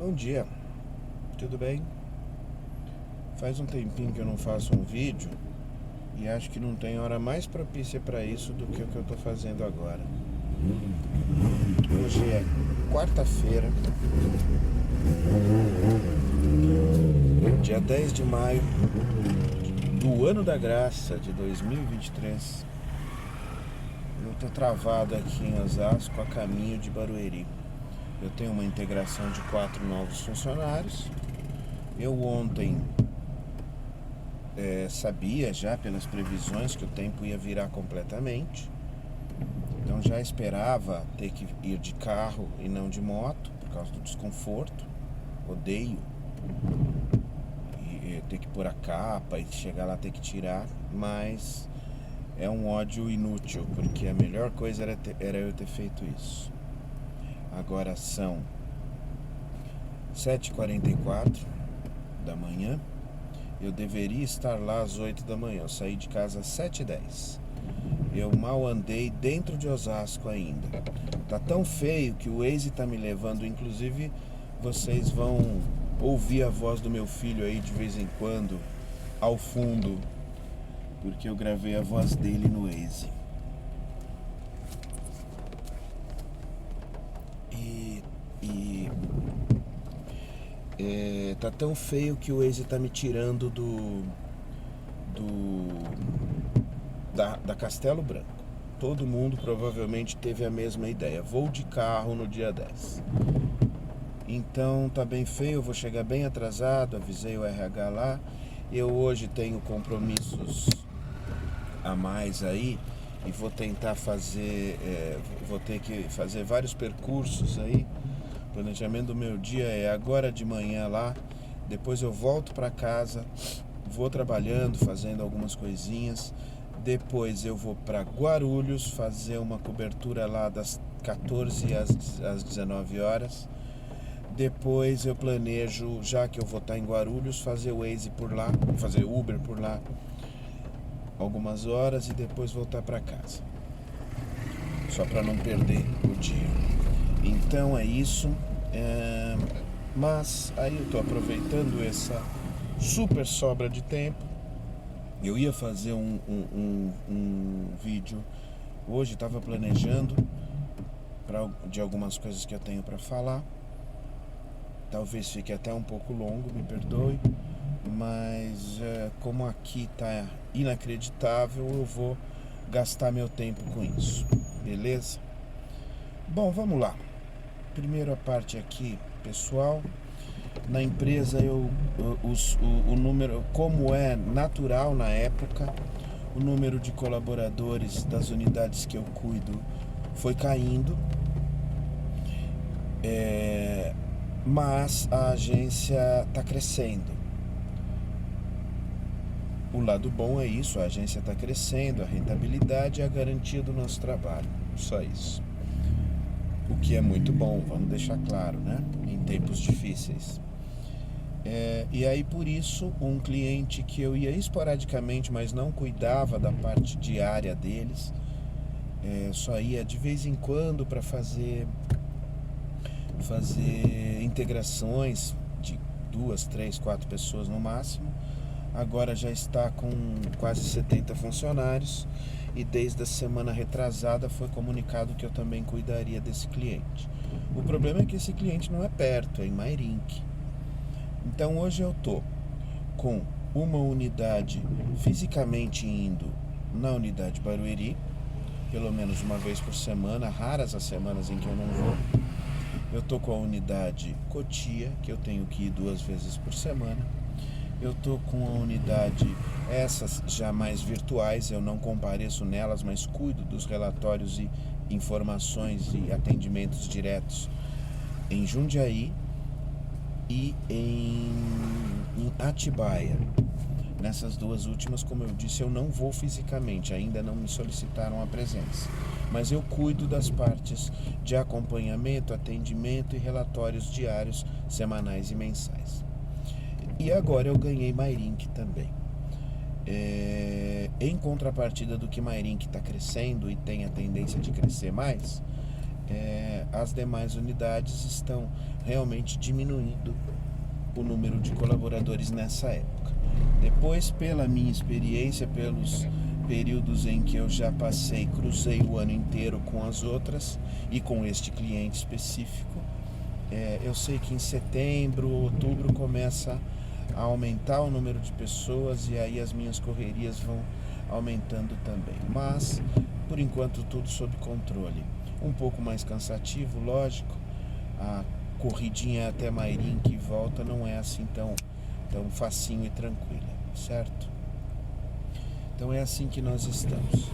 Bom dia, tudo bem? Faz um tempinho que eu não faço um vídeo e acho que não tem hora mais propícia para isso do que o que eu tô fazendo agora. Hoje é quarta-feira, dia 10 de maio do ano da graça de 2023. Eu tô travado aqui em Osasco a caminho de Barueri. Eu tenho uma integração de 4 novos funcionários. Eu ontem sabia já pelas previsões que o tempo ia virar completamente. Então já esperava ter que ir de carro e não de moto, por causa do desconforto. Odeio e ter que pôr a capa e chegar lá ter que tirar, mas é um ódio inútil, porque a melhor coisa era eu ter feito isso. Agora são 7h44 da manhã. Eu deveria estar lá às 8 da manhã. Eu saí de casa às 7h10. Eu mal andei dentro de Osasco ainda. Tá tão feio que o Waze tá me levando. Inclusive, vocês vão ouvir a voz do meu filho aí de vez em quando, ao fundo, porque eu gravei a voz dele no Waze. Tá tão feio que o Waze tá me tirando da Castelo Branco. Todo mundo provavelmente teve a mesma ideia. Vou de carro no dia 10. Então tá bem feio, eu vou chegar bem atrasado, avisei o RH lá. Eu hoje tenho compromissos a mais aí e vou tentar fazer, vou ter que fazer vários percursos aí. O planejamento do meu dia é agora de manhã lá, depois eu volto para casa, vou trabalhando, fazendo algumas coisinhas, depois eu vou para Guarulhos fazer uma cobertura lá das 14 às 19 horas. Depois eu planejo, já que eu vou estar em Guarulhos, fazer Waze por lá, fazer Uber por lá algumas horas e depois voltar para casa, só para não perder o dia. Então é isso, mas aí eu tô aproveitando essa super sobra de tempo. Eu ia fazer um vídeo hoje, estava planejando de algumas coisas que eu tenho para falar. Talvez fique até um pouco longo, me perdoe, mas como aqui tá inacreditável, eu vou gastar meu tempo com isso, beleza? Bom, vamos lá. Primeiro a parte aqui, pessoal. Na empresa o número, como é natural na época, o número de colaboradores das unidades que eu cuido foi caindo, mas a agência está crescendo. O lado bom é isso, a agência está crescendo, a rentabilidade é a garantia do nosso trabalho, só isso. O que é muito bom, vamos deixar claro, né? Em tempos difíceis. E aí por isso um cliente que eu ia esporadicamente, mas não cuidava da parte diária deles, só ia de vez em quando para fazer integrações de 2, 3, 4 pessoas no máximo. Agora já está com quase 70 funcionários e desde a semana retrasada foi comunicado que eu também cuidaria desse cliente. O problema é que esse cliente não é perto, é em Mairinque. Então hoje eu tô com uma unidade fisicamente indo na unidade Barueri, pelo menos uma vez por semana, raras as semanas em que eu não vou. Eu tô com a unidade Cotia, que eu tenho que ir 2 vezes por semana. Eu tô com a unidade, essas já mais virtuais, eu não compareço nelas, mas cuido dos relatórios e informações e atendimentos diretos em Jundiaí e em Atibaia. Nessas 2 últimas, como eu disse, eu não vou fisicamente, ainda não me solicitaram a presença, mas eu cuido das partes de acompanhamento, atendimento e relatórios diários, semanais e mensais. E agora eu ganhei Mairinque também. Em contrapartida do que Mairinque está crescendo e tem a tendência de crescer mais, as demais unidades estão realmente diminuindo o número de colaboradores nessa época. Depois, pela minha experiência, pelos períodos em que eu já passei, cruzei o ano inteiro com as outras e com este cliente específico, eu sei que em setembro, outubro começa a aumentar o número de pessoas e aí as minhas correrias vão aumentando também. Mas, por enquanto, tudo sob controle. Um pouco mais cansativo, lógico. A corridinha até Mairim que volta não é assim tão facinho e tranquila, certo? Então é assim que nós estamos.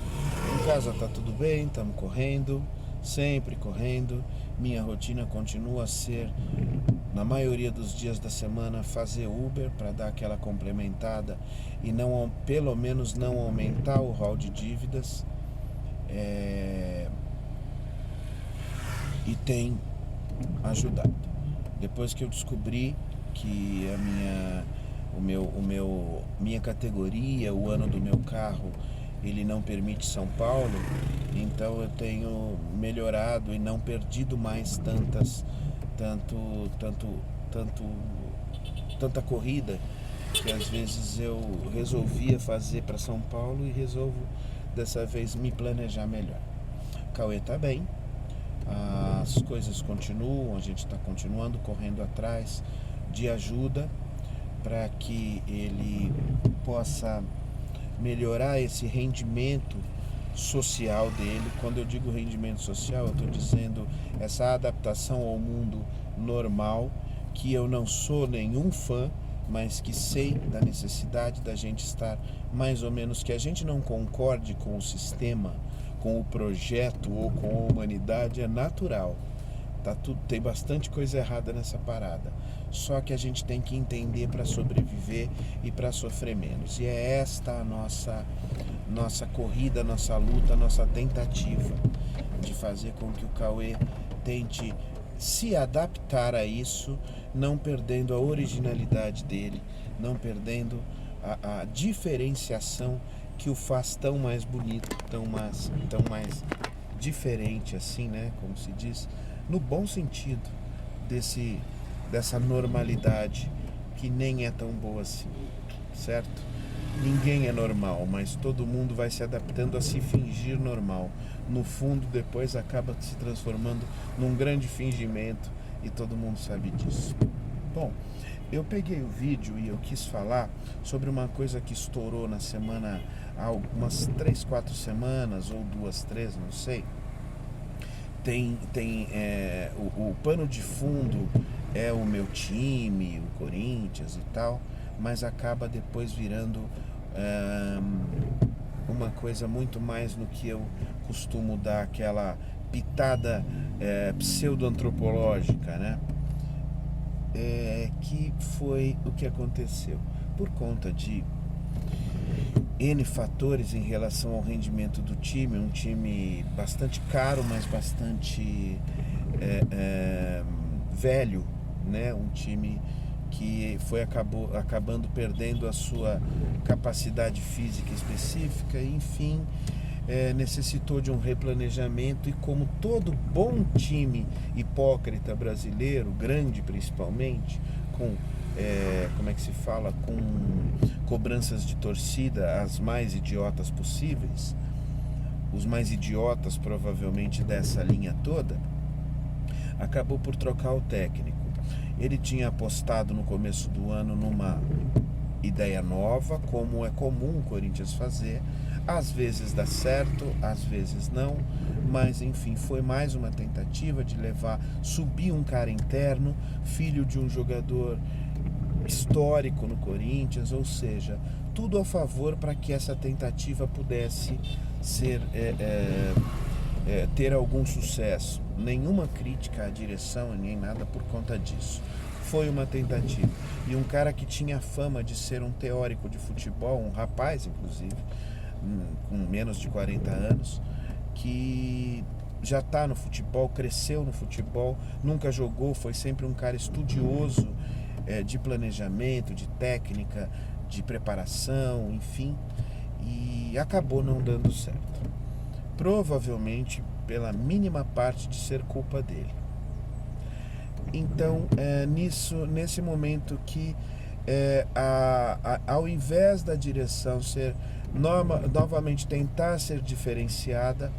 Em casa tá tudo bem, estamos correndo, sempre correndo. Minha rotina continua a ser, na maioria dos dias da semana, fazer Uber para dar aquela complementada e não, pelo menos não aumentar o rol de dívidas. E tem ajudado. Depois que eu descobri que minha categoria, o ano do meu carro, ele não permite São Paulo, então eu tenho melhorado e não perdido mais tanta corrida que às vezes eu resolvia fazer para São Paulo e resolvo dessa vez me planejar melhor. O Cauê está bem, as coisas continuam, a gente está continuando correndo atrás de ajuda para que ele possa melhorar esse rendimento social dele. Quando eu digo rendimento social, eu estou dizendo essa adaptação ao mundo normal, que eu não sou nenhum fã, mas que sei da necessidade da gente estar mais ou menos, que a gente não concorde com o sistema, com o projeto ou com a humanidade, é natural. Tem bastante coisa errada nessa parada. Só que a gente tem que entender para sobreviver e para sofrer menos. E é esta a nossa corrida, nossa luta, nossa tentativa de fazer com que o Cauê tente se adaptar a isso, não perdendo a originalidade dele, não perdendo a diferenciação que o faz tão mais bonito, tão mais diferente, assim, né? Como se diz, no bom sentido dessa normalidade que nem é tão boa assim, certo? Ninguém é normal, mas todo mundo vai se adaptando a se fingir normal. No fundo, depois acaba se transformando num grande fingimento e todo mundo sabe disso. Bom, eu peguei o vídeo e eu quis falar sobre uma coisa que estourou na semana, há algumas 3, 4 semanas, ou 2, 3, não sei. O pano de fundo é o meu time, o Corinthians e tal, mas acaba depois virando uma coisa muito mais no que eu costumo dar aquela pitada pseudo-antropológica, né? Que foi o que aconteceu. Por conta de N fatores em relação ao rendimento do time, um time bastante caro, mas bastante velho, né? Um time que acabou acabando perdendo a sua capacidade física específica, enfim, necessitou de um replanejamento e, como todo bom time hipócrita brasileiro, grande principalmente, com cobranças de torcida as mais idiotas possíveis, os mais idiotas provavelmente dessa linha toda, acabou por trocar o técnico. Ele tinha apostado no começo do ano numa ideia nova, como é comum o Corinthians fazer. Às vezes dá certo, às vezes não, mas enfim, foi mais uma tentativa de subir um cara interno, filho de um jogador histórico no Corinthians, ou seja, tudo a favor para que essa tentativa pudesse ter algum sucesso. Nenhuma crítica à direção, nem nada por conta disso. Foi uma tentativa. E um cara que tinha fama de ser um teórico de futebol, um rapaz inclusive, com menos de 40 anos, que já está no futebol, cresceu no futebol, nunca jogou, foi sempre um cara estudioso de planejamento, de técnica, de preparação, enfim, e acabou não dando certo. Provavelmente pela mínima parte de ser culpa dele. Então, nesse momento que ao invés da direção ser novamente tentar ser diferenciada,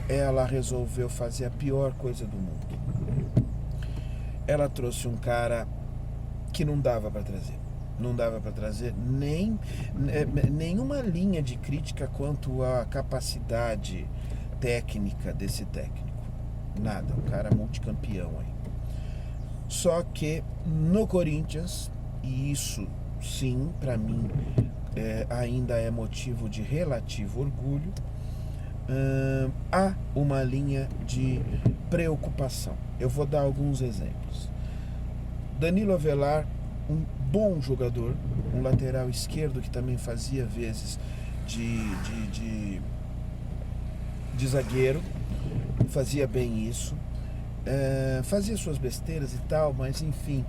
ela resolveu fazer a pior coisa do mundo. Ela trouxe um cara que não dava para trazer. Não dava para trazer nenhuma linha de crítica quanto à capacidade técnica desse técnico. Nada, um cara multicampeão aí. Só que no Corinthians, e isso sim, para mim, ainda é motivo de relativo orgulho, há uma linha de preocupação. Eu vou dar alguns exemplos. Danilo Avelar, um bom jogador, um lateral esquerdo que também fazia vezes de zagueiro, fazia bem isso, fazia suas besteiras e tal, mas enfim,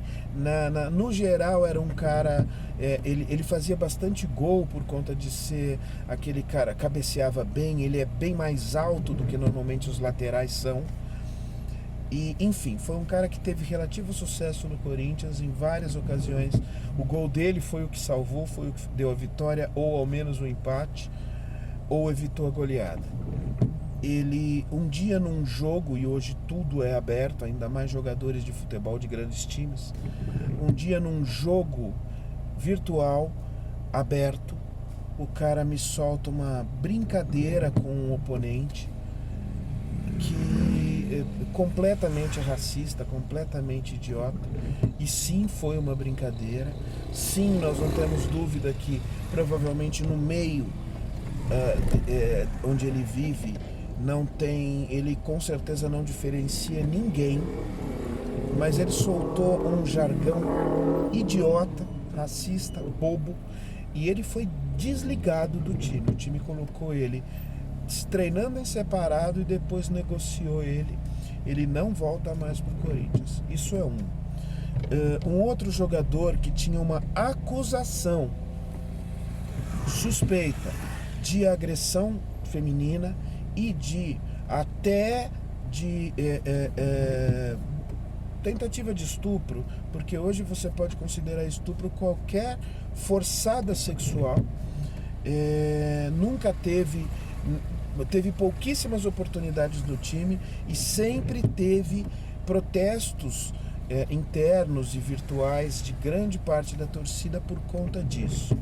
no geral era um cara, ele fazia bastante gol por conta de ser aquele cara, cabeceava bem, ele é bem mais alto do que normalmente os laterais são. E, enfim, foi um cara que teve relativo sucesso no Corinthians em várias ocasiões. O gol dele foi o que salvou, foi o que deu a vitória, ou ao menos o empate, ou evitou a goleada. Ele, um dia num jogo, e hoje tudo é aberto, ainda mais jogadores de futebol de grandes times, um dia num jogo virtual, aberto, o cara me solta uma brincadeira com um oponente que completamente racista, completamente idiota, e sim, foi uma brincadeira. Sim, nós não temos dúvida que provavelmente no meio onde ele vive ele com certeza não diferencia ninguém, mas ele soltou um jargão idiota, racista, bobo, e ele foi desligado do time. O time colocou ele treinando em separado e depois negociou ele. Ele não volta mais para o Corinthians. Isso é um outro jogador que tinha uma acusação suspeita de agressão feminina e até de tentativa de estupro, porque hoje você pode considerar estupro qualquer forçada sexual. Nunca teve pouquíssimas oportunidades no time e sempre teve protestos internos e virtuais de grande parte da torcida por conta disso.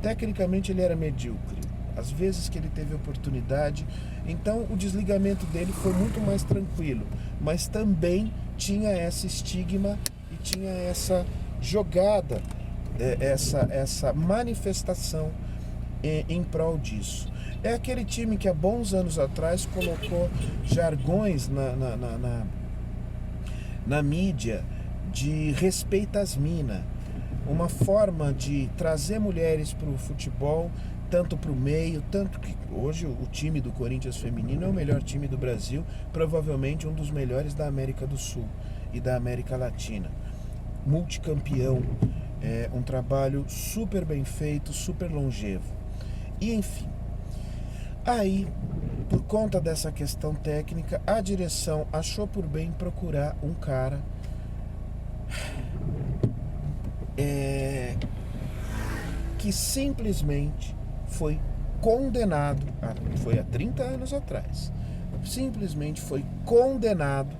Tecnicamente ele era medíocre, às vezes que ele teve oportunidade, então o desligamento dele foi muito mais tranquilo, mas também tinha esse estigma e tinha essa jogada, essa manifestação em prol disso. É aquele time que há bons anos atrás colocou jargões na mídia de respeita as minas, uma forma de trazer mulheres para o futebol, tanto para o meio, tanto que hoje o time do Corinthians feminino é o melhor time do Brasil, provavelmente um dos melhores da América do Sul e da América Latina. Multicampeão, um trabalho super bem feito, super longevo. E enfim, aí, por conta dessa questão técnica, a direção achou por bem procurar um cara que simplesmente foi condenado, foi há 30 anos atrás, simplesmente foi condenado,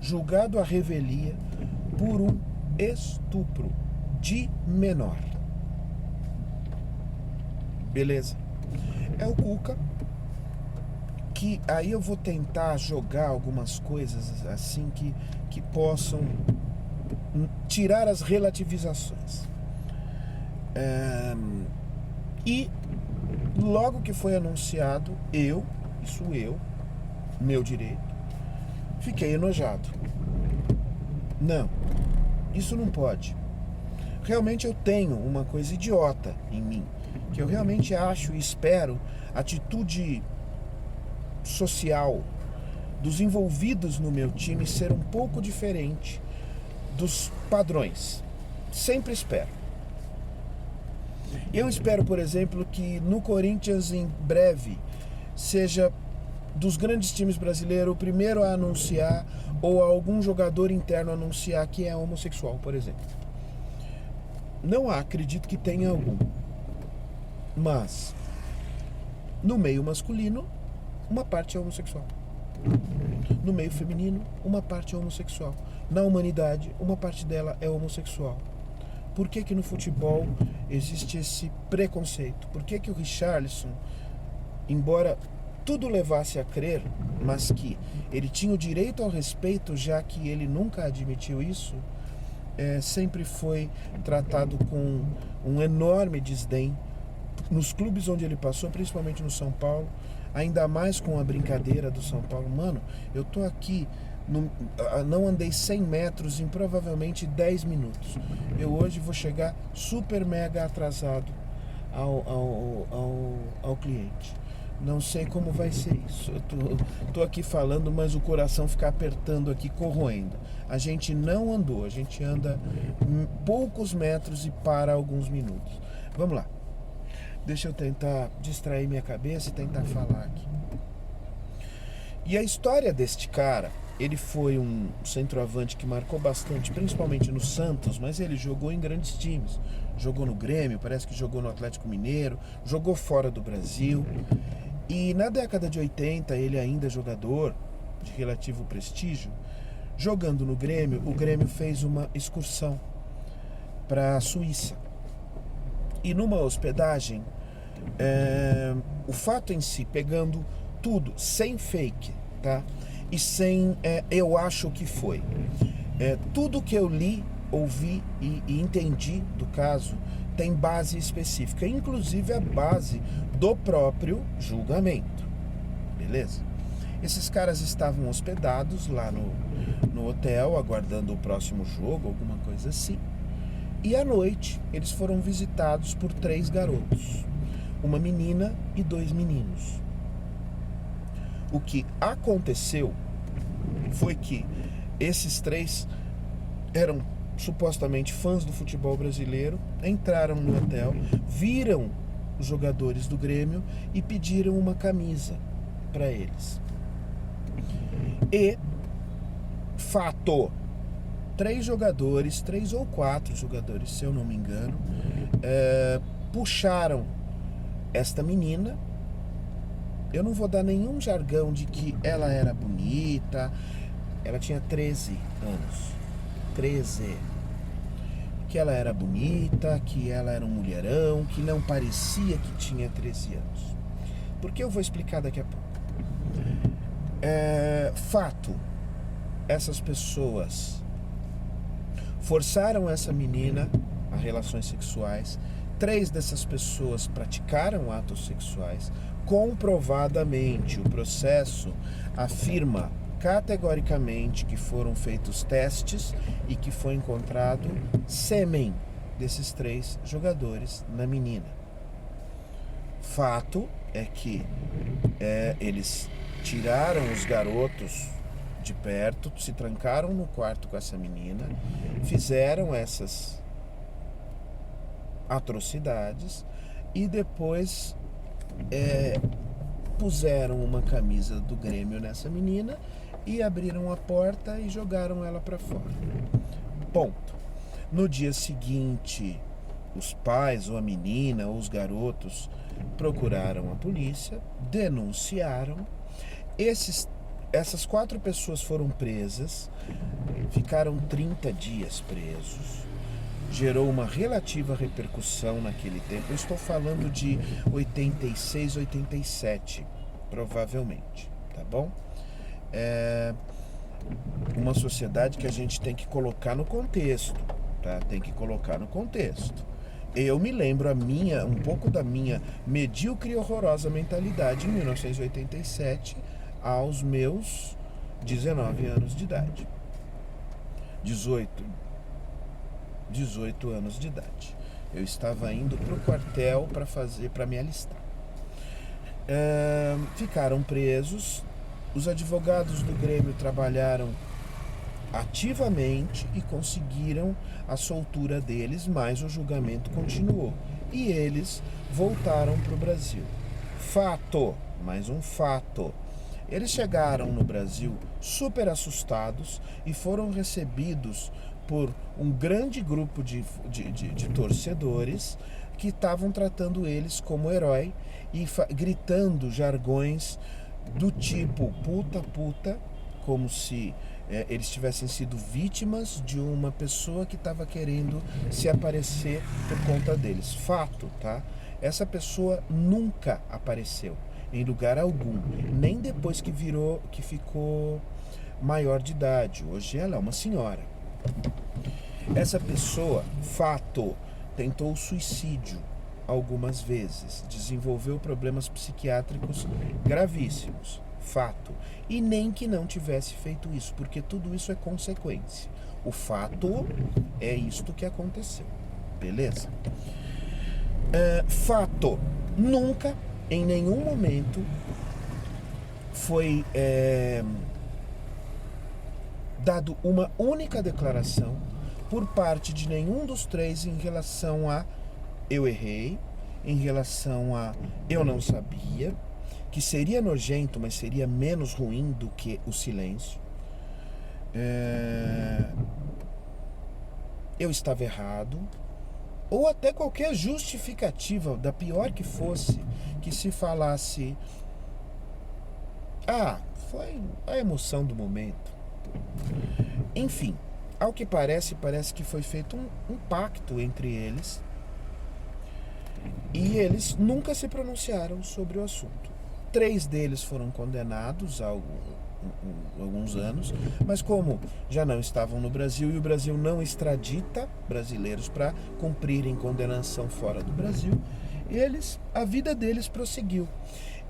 julgado à revelia por um estupro de menor. Beleza? É o Cuca, que aí eu vou tentar jogar algumas coisas assim que possam tirar as relativizações. E logo que foi anunciado, meu direito, fiquei enojado. Não, isso não pode. Realmente eu tenho uma coisa idiota em mim, que eu realmente acho e espero atitude social dos envolvidos no meu time ser um pouco diferente dos padrões. Sempre espero. Eu espero, por exemplo, que no Corinthians em breve seja dos grandes times brasileiros, o primeiro a anunciar, ou algum jogador interno anunciar que é homossexual, por exemplo. Não há, acredito que tenha algum. Mas, no meio masculino, uma parte é homossexual. No meio feminino, uma parte é homossexual. Na humanidade, uma parte dela é homossexual. Por que que no futebol existe esse preconceito? Por que que o Richarlison, embora tudo levasse a crer, mas que ele tinha o direito ao respeito, já que ele nunca admitiu isso, sempre foi tratado com um enorme desdém nos clubes onde ele passou, principalmente no São Paulo, ainda mais com a brincadeira do São Paulo. Mano, eu tô aqui, não andei 100 metros em provavelmente 10 minutos. Eu hoje vou chegar super mega atrasado ao cliente. Não sei como vai ser isso. Eu tô aqui falando, mas o coração fica apertando aqui, corroendo. A gente não andou, a gente anda poucos metros e para alguns minutos. Vamos lá. Deixa eu tentar distrair minha cabeça e tentar falar aqui. E a história deste cara, ele foi um centroavante que marcou bastante, principalmente no Santos, mas ele jogou em grandes times. Jogou no Grêmio, parece que jogou no Atlético Mineiro, jogou fora do Brasil. E na década de 80, ele ainda jogador de relativo prestígio, jogando no Grêmio, o Grêmio fez uma excursão para a Suíça. E numa hospedagem, o fato em si, pegando tudo, sem fake, tá? E sem eu acho que foi. Tudo que eu li, ouvi e entendi do caso tem base específica, inclusive a base do próprio julgamento. Beleza? Esses caras estavam hospedados lá no hotel, aguardando o próximo jogo, alguma coisa assim. E à noite, eles foram visitados por 3 garotos. Uma menina e 2 meninos. O que aconteceu foi que esses 3 eram supostamente fãs do futebol brasileiro, entraram no hotel, viram os jogadores do Grêmio e pediram uma camisa para eles. E, fato, 3 ou 4 jogadores, se eu não me engano, puxaram esta menina. Eu não vou dar nenhum jargão de que ela era bonita. Ela tinha 13 anos. 13. Que ela era bonita, que ela era um mulherão, que não parecia que tinha 13 anos. Porque eu vou explicar daqui a pouco. Fato, essas pessoas forçaram essa menina a relações sexuais. 3 dessas pessoas praticaram atos sexuais. Comprovadamente, o processo afirma categoricamente que foram feitos testes e que foi encontrado sêmen desses 3 jogadores na menina. Fato é que eles tiraram os garotos de perto, se trancaram no quarto com essa menina, fizeram essas atrocidades e depois puseram uma camisa do Grêmio nessa menina e abriram a porta e jogaram ela para fora. Ponto. No dia seguinte, os pais ou a menina ou os garotos procuraram a polícia, denunciaram. Essas 4 pessoas foram presas, ficaram 30 dias presos. Gerou uma relativa repercussão naquele tempo. Eu estou falando de 86, 87, provavelmente, tá bom? Uma sociedade que a gente tem que colocar no contexto, tá? Tem que colocar no contexto. Eu me lembro um pouco da minha medíocre e horrorosa mentalidade em 1987, aos meus 19 anos de idade. 18 anos de idade. Eu estava indo para o quartel para me alistar. Ficaram presos. Os advogados do Grêmio trabalharam ativamente e conseguiram a soltura deles, mas o julgamento continuou. E eles voltaram para o Brasil. Fato, mais um fato. Eles chegaram no Brasil super assustados e foram recebidos por um grande grupo de torcedores que estavam tratando eles como herói e gritando jargões do tipo puta, puta, como se eles tivessem sido vítimas de uma pessoa que estava querendo se aparecer por conta deles. Fato, tá? Essa pessoa nunca apareceu em lugar algum, nem depois que ficou maior de idade. Hoje ela é uma senhora. Essa pessoa, fato, tentou suicídio algumas vezes, desenvolveu problemas psiquiátricos gravíssimos, fato. E nem que não tivesse feito isso, porque tudo isso é consequência. O fato é isto que aconteceu, beleza? Fato, nunca, em nenhum momento, foi dado uma única declaração por parte de nenhum dos três em relação a eu errei, em relação a eu não sabia, que seria nojento, mas seria menos ruim do que o silêncio. Eu estava errado, ou até qualquer justificativa, da pior que fosse, que se falasse foi a emoção do momento. Enfim, ao que parece que foi feito um pacto entre eles e eles nunca se pronunciaram sobre o assunto. 3 deles foram condenados há alguns anos, mas como já não estavam no Brasil e o Brasil não extradita brasileiros para cumprirem condenação fora do Brasil, a vida deles prosseguiu.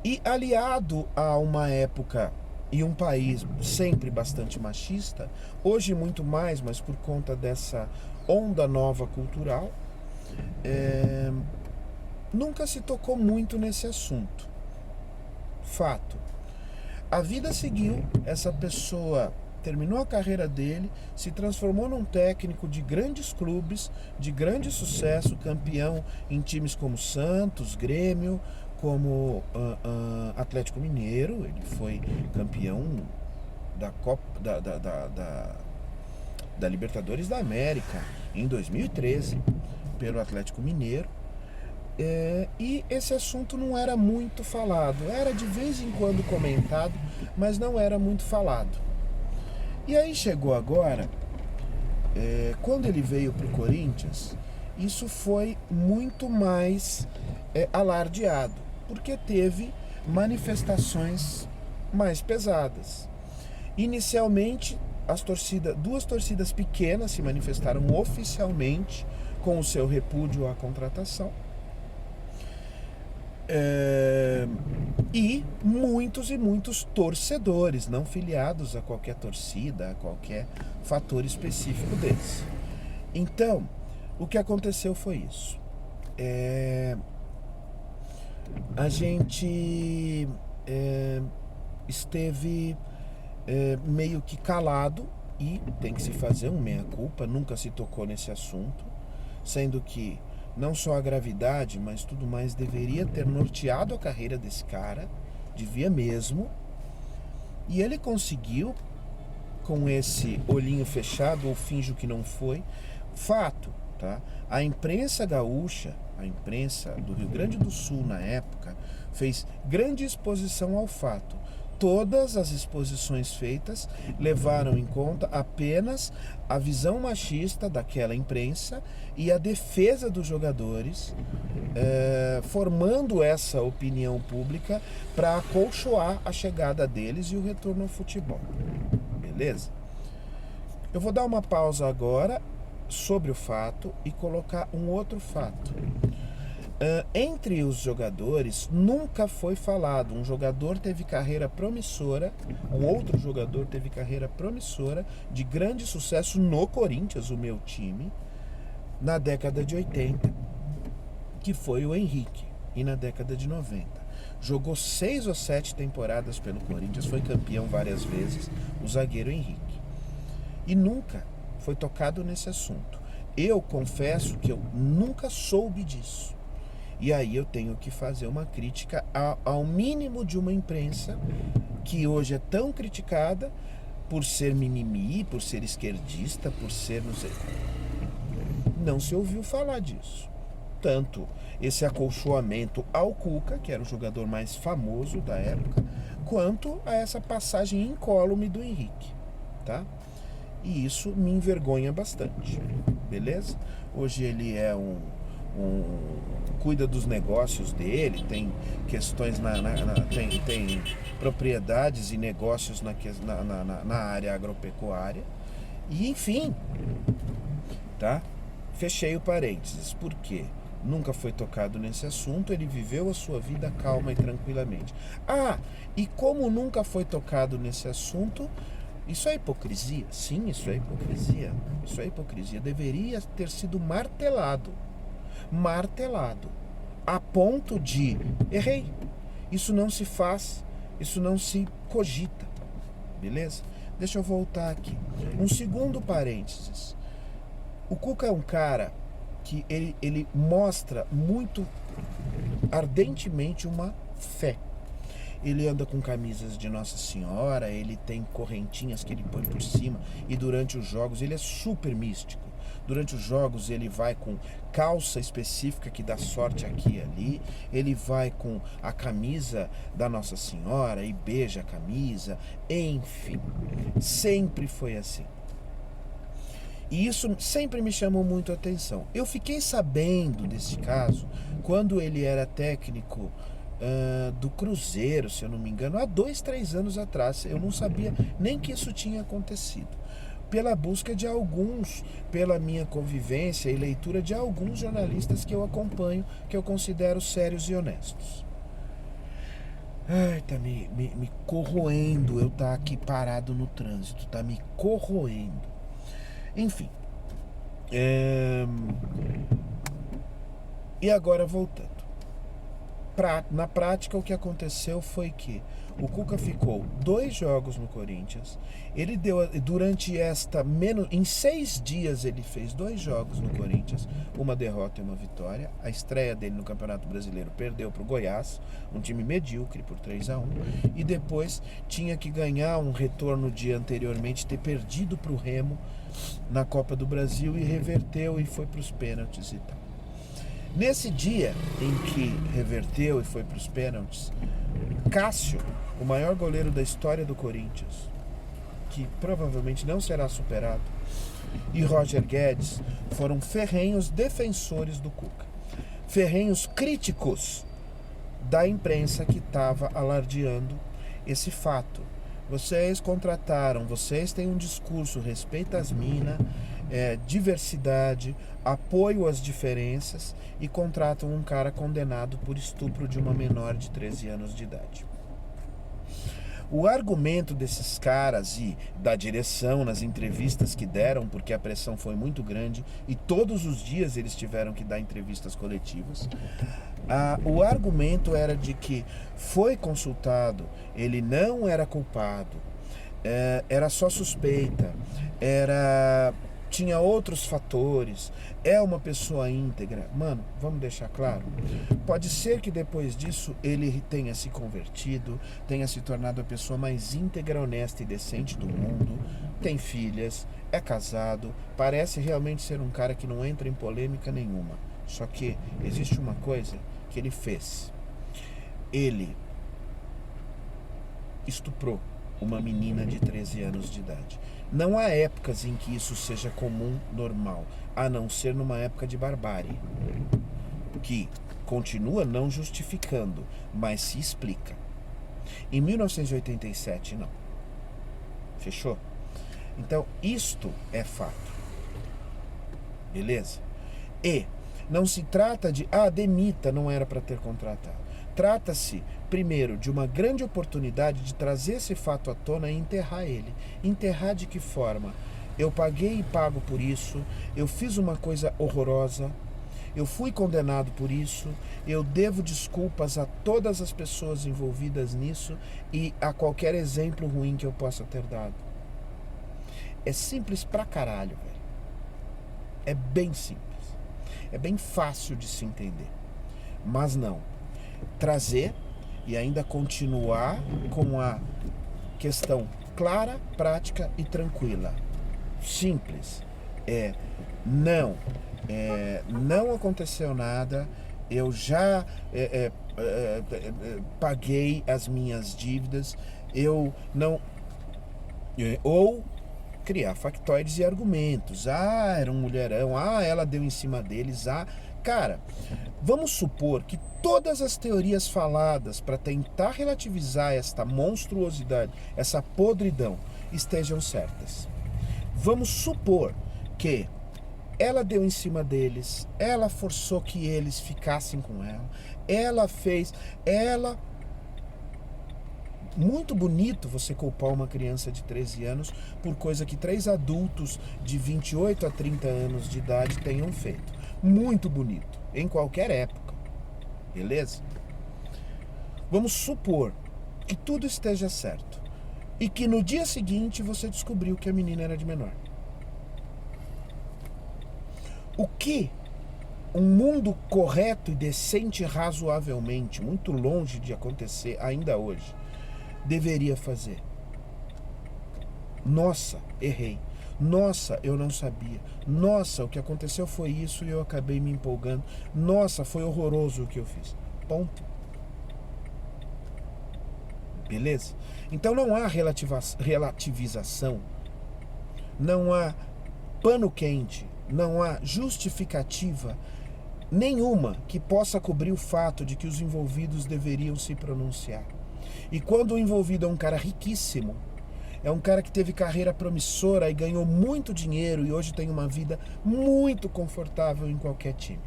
E aliado a uma época e um país sempre bastante machista, hoje muito mais, mas por conta dessa onda nova cultural, nunca se tocou muito nesse assunto. Fato. A vida seguiu, essa pessoa terminou a carreira dele, se transformou num técnico de grandes clubes, de grande sucesso, campeão em times como Santos, Grêmio, como Atlético Mineiro. Ele foi campeão da Copa da Libertadores da América em 2013 pelo Atlético Mineiro. E esse assunto não era muito falado, era de vez em quando comentado, mas não era muito falado. E aí chegou agora, quando ele veio para o Corinthians, isso foi muito mais alardeado, porque teve manifestações mais pesadas. Inicialmente, duas torcidas pequenas se manifestaram oficialmente com o seu repúdio à contratação. E muitos torcedores, não filiados a qualquer torcida, a qualquer fator específico deles. Então, o que aconteceu foi isso. A gente esteve meio que calado, e tem que se fazer um meia-culpa, nunca se tocou nesse assunto, sendo que não só a gravidade, mas tudo mais deveria ter norteado a carreira desse cara, devia mesmo, e ele conseguiu, com esse olhinho fechado, ou finjo que não foi. Fato, tá? A imprensa gaúcha, a imprensa do Rio Grande do Sul na época, fez grande exposição ao fato. Todas as exposições feitas levaram em conta apenas a visão machista daquela imprensa e a defesa dos jogadores, formando essa opinião pública para acolchoar a chegada deles e o retorno ao futebol. Beleza? Eu vou dar uma pausa agora sobre o fato e colocar um outro fato. Entre os jogadores nunca foi falado. Um jogador teve carreira promissora, um outro jogador teve carreira promissora, de grande sucesso no Corinthians, o meu time, na década de 80, que foi o Henrique, e na década de 90. Jogou 6 ou 7 temporadas pelo Corinthians, foi campeão várias vezes, o zagueiro Henrique. E nunca foi tocado nesse assunto. Eu confesso que eu nunca soube disso. E aí eu tenho que fazer uma crítica ao mínimo de uma imprensa que hoje é tão criticada por ser mimimi, por ser esquerdista, por ser não sei. Não se ouviu falar disso. Tanto esse acolchoamento ao Cuca, que era o jogador mais famoso da época, quanto a essa passagem incólume do Henrique, tá? E isso me envergonha bastante, beleza? Hoje ele é cuida dos negócios dele, tem questões tem propriedades e negócios na área agropecuária. E enfim, tá? Fechei o parênteses. Por quê? Nunca foi tocado nesse assunto, ele viveu a sua vida calma e tranquilamente. E como nunca foi tocado nesse assunto, isso é hipocrisia? Sim, isso é hipocrisia. Isso é hipocrisia. Deveria ter sido martelado. Martelado. A ponto de... Errei. Isso não se faz. Isso não se cogita. Beleza? Deixa eu voltar aqui. Um segundo parênteses. O Cuca é um cara que ele mostra muito ardentemente uma fé. Ele anda com camisas de Nossa Senhora, ele tem correntinhas que ele põe por cima, e durante os jogos ele é super místico. Durante os jogos ele vai com calça específica que dá sorte aqui e ali, ele vai com a camisa da Nossa Senhora e beija a camisa, enfim, sempre foi assim. E isso sempre me chamou muito a atenção. Eu fiquei sabendo desse caso quando ele era técnico do Cruzeiro, se eu não me engano, há 2, 3 anos atrás. Eu não sabia nem que isso tinha acontecido. Pela busca de alguns, pela minha convivência e leitura de alguns jornalistas que eu acompanho, que eu considero sérios e honestos. Ai, tá me corroendo eu estar aqui parado no trânsito, tá me corroendo. Enfim, e agora voltando. Na prática, o que aconteceu foi que o Cuca ficou 2 jogos no Corinthians. Ele deu, em 6 dias ele fez 2 jogos no Corinthians, uma derrota e uma vitória. A estreia dele no Campeonato Brasileiro perdeu para o Goiás, um time medíocre, por 3-1. E depois tinha que ganhar um retorno de anteriormente ter perdido para o Remo na Copa do Brasil, e reverteu e foi para os pênaltis e tal. Nesse dia em que reverteu e foi para os pênaltis, Cássio, o maior goleiro da história do Corinthians, que provavelmente não será superado, e Roger Guedes foram ferrenhos defensores do Cuca, ferrenhos críticos da imprensa que estava alardeando esse fato. Vocês contrataram, vocês têm um discurso, respeito às minas, diversidade, apoio às diferenças, e contratam um cara condenado por estupro de uma menor de 13 anos de idade. O argumento desses caras e da direção nas entrevistas que deram, porque a pressão foi muito grande e todos os dias eles tiveram que dar entrevistas coletivas, o argumento era de que foi consultado, ele não era culpado, era só suspeita, tinha outros fatores, é uma pessoa íntegra. Mano, vamos deixar claro, pode ser que depois disso ele tenha se convertido, tenha se tornado a pessoa mais íntegra, honesta e decente do mundo, tem filhas, é casado, parece realmente ser um cara que não entra em polêmica nenhuma. Só que existe uma coisa que ele fez. Ele estuprou uma menina de 13 anos de idade. Não há épocas em que isso seja comum, normal, a não ser numa época de barbárie, que continua não justificando, mas se explica. Em 1987, não. Fechou? Então, isto é fato. Beleza? E não se trata de, demita, não era para ter contratado. Trata-se, primeiro, de uma grande oportunidade de trazer esse fato à tona e enterrar ele. Enterrar de que forma? Eu paguei e pago por isso, eu fiz uma coisa horrorosa, eu fui condenado por isso, eu devo desculpas a todas as pessoas envolvidas nisso e a qualquer exemplo ruim que eu possa ter dado. É simples pra caralho, velho. É bem simples. É bem fácil de se entender. Mas não. Trazer e ainda continuar com a questão clara, prática e tranquila. Simples. Não aconteceu nada, eu já paguei as minhas dívidas, eu não... Ou criar factóides e argumentos. Era um mulherão, ela deu em cima deles, Cara, vamos supor que todas as teorias faladas para tentar relativizar esta monstruosidade, essa podridão, estejam certas. Vamos supor que ela deu em cima deles, ela forçou que eles ficassem com ela fez... Muito bonito você culpar uma criança de 13 anos por coisa que 3 adultos de 28 a 30 anos de idade tenham feito. Muito bonito, em qualquer época. Beleza? Vamos supor que tudo esteja certo e que no dia seguinte você descobriu que a menina era de menor. O que um mundo correto e decente razoavelmente, muito longe de acontecer ainda hoje, deveria fazer? Nossa, errei. Nossa, eu não sabia. Nossa, o que aconteceu foi isso e eu acabei me empolgando. Nossa, foi horroroso o que eu fiz. Ponto. Beleza? Então não há relativização, não há pano quente, não há justificativa nenhuma que possa cobrir o fato de que os envolvidos deveriam se pronunciar. E quando o envolvido é um cara riquíssimo, é um cara que teve carreira promissora e ganhou muito dinheiro e hoje tem uma vida muito confortável em qualquer time.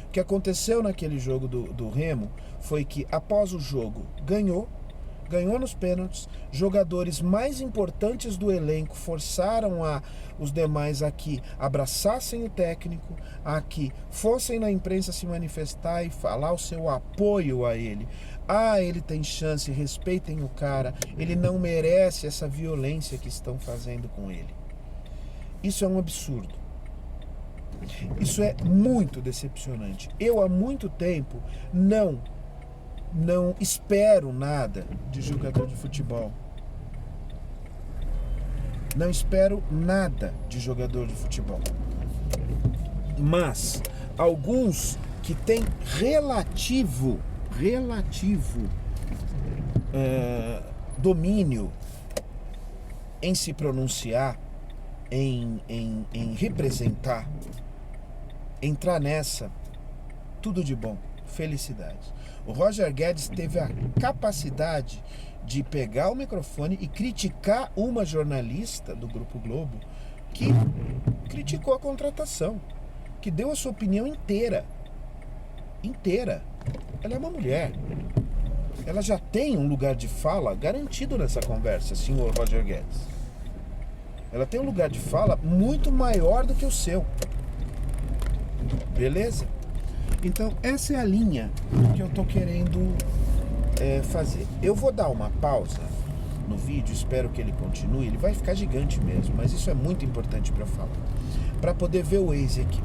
O que aconteceu naquele jogo do Remo foi que após o jogo ganhou nos pênaltis, jogadores mais importantes do elenco forçaram os demais a que abraçassem o técnico, a que fossem na imprensa se manifestar e falar o seu apoio a ele. Ele tem chance, respeitem o cara, ele não merece essa violência que estão fazendo com ele. Isso é um absurdo. Isso é muito decepcionante. Eu há muito tempo não espero nada de jogador de futebol. Não espero nada de jogador de futebol. Mas alguns que têm relativo domínio em se pronunciar, em representar, entrar nessa, tudo de bom, felicidade. O Roger Guedes teve a capacidade de pegar o microfone e criticar uma jornalista do Grupo Globo que criticou a contratação, que deu a sua opinião inteira. Ela é uma mulher. Ela já tem um lugar de fala garantido nessa conversa, senhor Roger Guedes. Ela tem um lugar de fala muito maior do que o seu. Beleza? Então, essa é a linha que eu tô querendo fazer. Eu vou dar uma pausa no vídeo, espero que ele continue. Ele vai ficar gigante mesmo, mas isso é muito importante para falar. Para poder ver o Waze aqui.